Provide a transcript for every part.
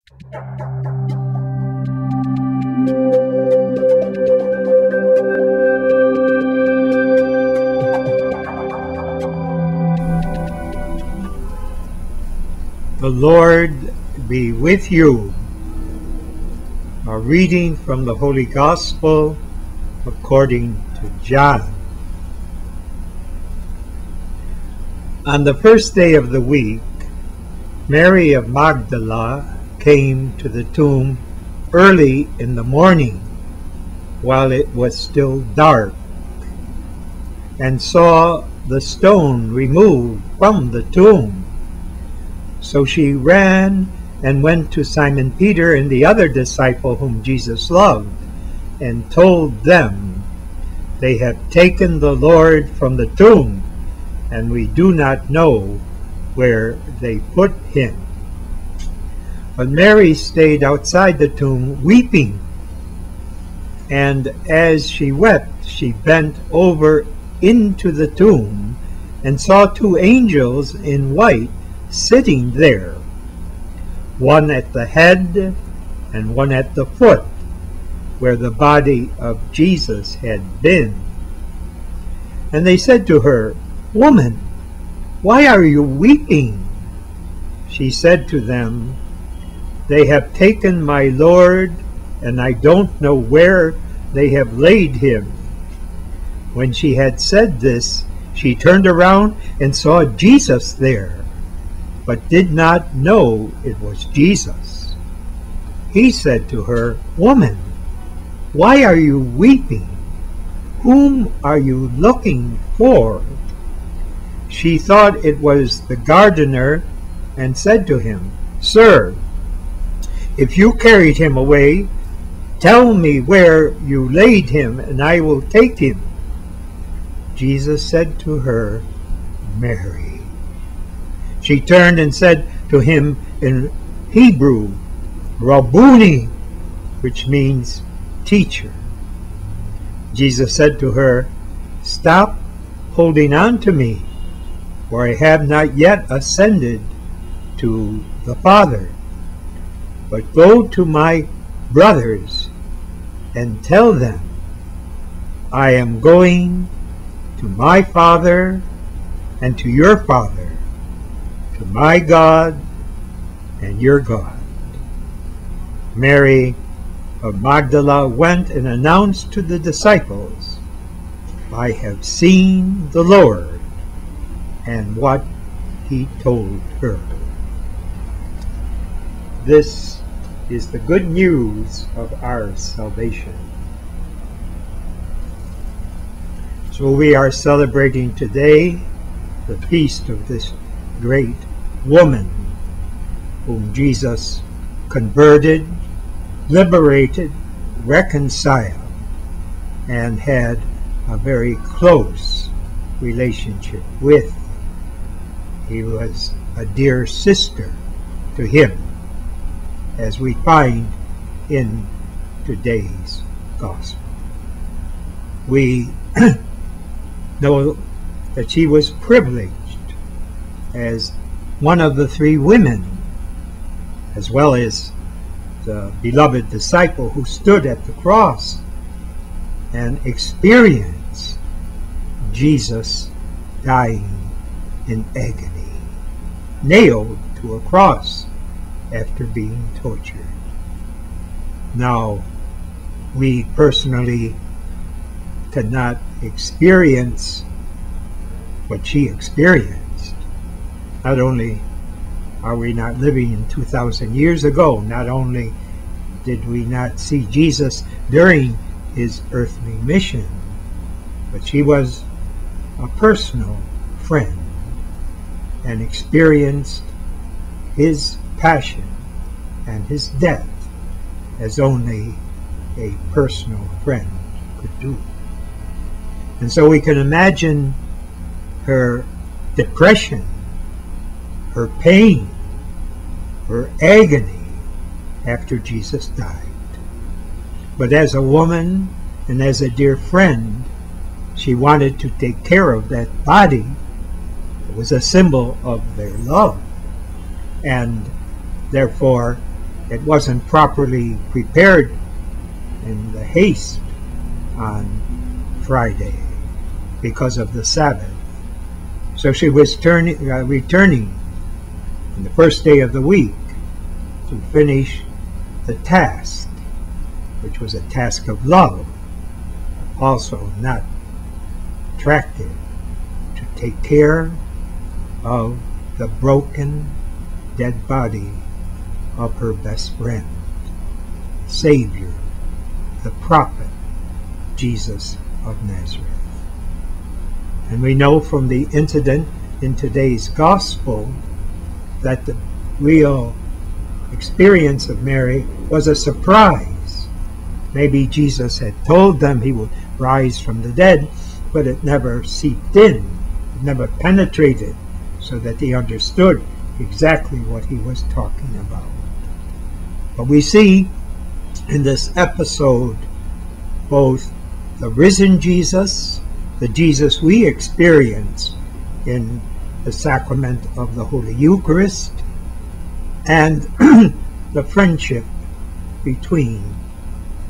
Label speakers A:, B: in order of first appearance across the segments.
A: The Lord be with you. A reading from the Holy Gospel according to John. On the first day of the week, Mary of Magdala came to the tomb early in the morning, while it was still dark, and saw the stone removed from the tomb. So she ran and went to Simon Peter and the other disciple whom Jesus loved, and told them, "They have taken the Lord from the tomb, and we do not know where they put him." But Mary stayed outside the tomb weeping, and as she wept, she bent over into the tomb and saw two angels in white sitting there, one at the head and one at the foot, where the body of Jesus had been. And they said to her, "Woman, why are you weeping?" She said to them, "They have taken my Lord, and I don't know where they have laid him." When she had said this, she turned around and saw Jesus there, but did not know it was Jesus. He said to her, "Woman, why are you weeping? Whom are you looking for?" She thought it was the gardener, and said to him, "Sir, if you carried him away, tell me where you laid him, and I will take him." Jesus said to her, "Mary." She turned and said to him in Hebrew, "Rabboni," which means teacher. Jesus said to her, "Stop holding on to me, for I have not yet ascended to the Father. But go to my brothers and tell them, I am going to my Father and to your Father, to my God and your God." Mary of Magdala went and announced to the disciples, "I have seen the Lord," and what he told her. This is the good news of our salvation. So we are celebrating today the feast of this great woman whom Jesus converted, liberated, reconciled, and had a very close relationship with. He was a dear sister to him, as we find in today's gospel. We know that she was privileged as one of the three women, as well as the beloved disciple who stood at the cross and experienced Jesus dying in agony, nailed to a cross after being tortured. Now, we personally cannot experience what she experienced. Not only are we not living in 2,000 years ago, not only did we not see Jesus during his earthly mission, but she was a personal friend and experienced his passion and his death as only a personal friend could do. And so we can imagine her depression, her pain, her agony after Jesus died. But as a woman and as a dear friend, she wanted to take care of that body. It was a symbol of their love. And therefore, it wasn't properly prepared in the haste on Friday because of the Sabbath. So she was returning on the first day of the week to finish the task, which was a task of love, also not attractive, to take care of the broken, dead body of her best friend, Savior, the prophet, Jesus of Nazareth. And we know from the incident in today's gospel that the real experience of Mary was a surprise. Maybe Jesus had told them he would rise from the dead, but it never seeped in, it never penetrated, so that they understood exactly what he was talking about. But we see in this episode both the risen Jesus, the Jesus we experience in the sacrament of the Holy Eucharist, and the friendship between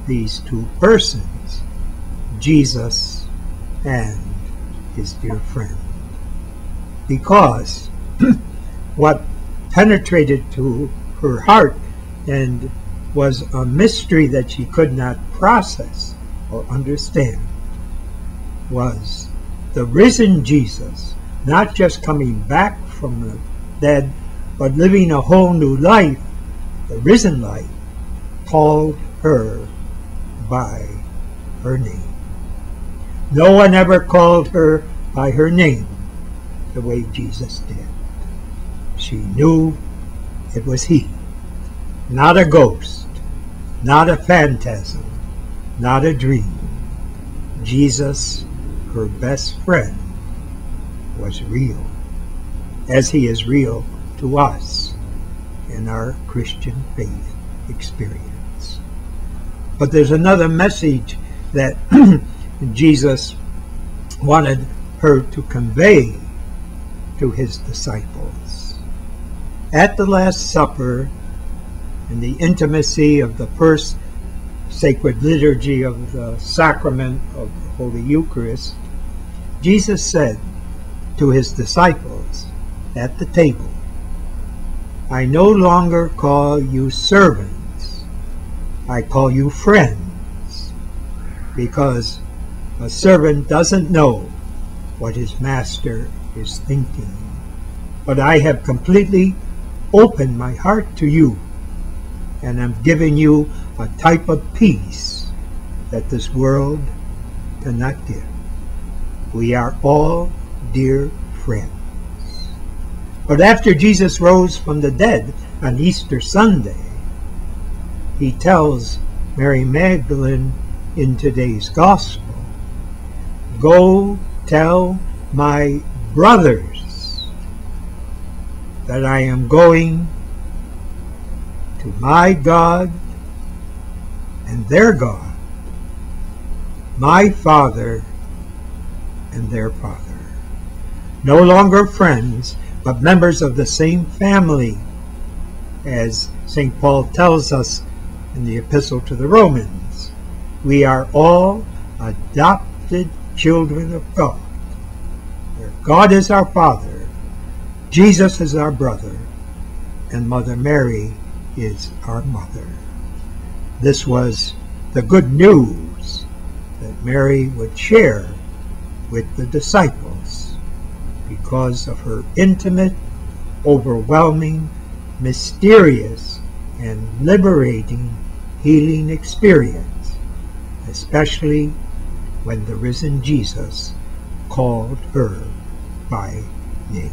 A: these two persons, Jesus and his dear friend. Because what penetrated to her heart and was a mystery that she could not process or understand was the risen Jesus, not just coming back from the dead, but living a whole new life, the risen life, called her by her name. No one ever called her by her name the way Jesus did. She knew it was he, not a ghost, not a phantasm, not a dream. Jesus, her best friend, was real, as he is real to us in our Christian faith experience. But there's another message that Jesus wanted her to convey to his disciples. At the Last Supper, in the intimacy of the first sacred liturgy of the sacrament of the Holy Eucharist, Jesus said to his disciples at the table, "I no longer call you servants, I call you friends, because a servant doesn't know what his master is thinking. But I have completely opened my heart to you, and I'm giving you a type of peace that this world cannot give. We are all dear friends." But after Jesus rose from the dead on Easter Sunday, he tells Mary Magdalene in today's gospel, "Go tell my brothers that I am going to my God and their God, my Father and their Father." No longer friends, but members of the same family, as St. Paul tells us in the Epistle to the Romans. We are all adopted children of God, where God is our Father, Jesus is our brother, and Mother Mary is our mother. This was the good news that Mary would share with the disciples because of her intimate, overwhelming, mysterious, and liberating healing experience, especially when the risen Jesus called her by name.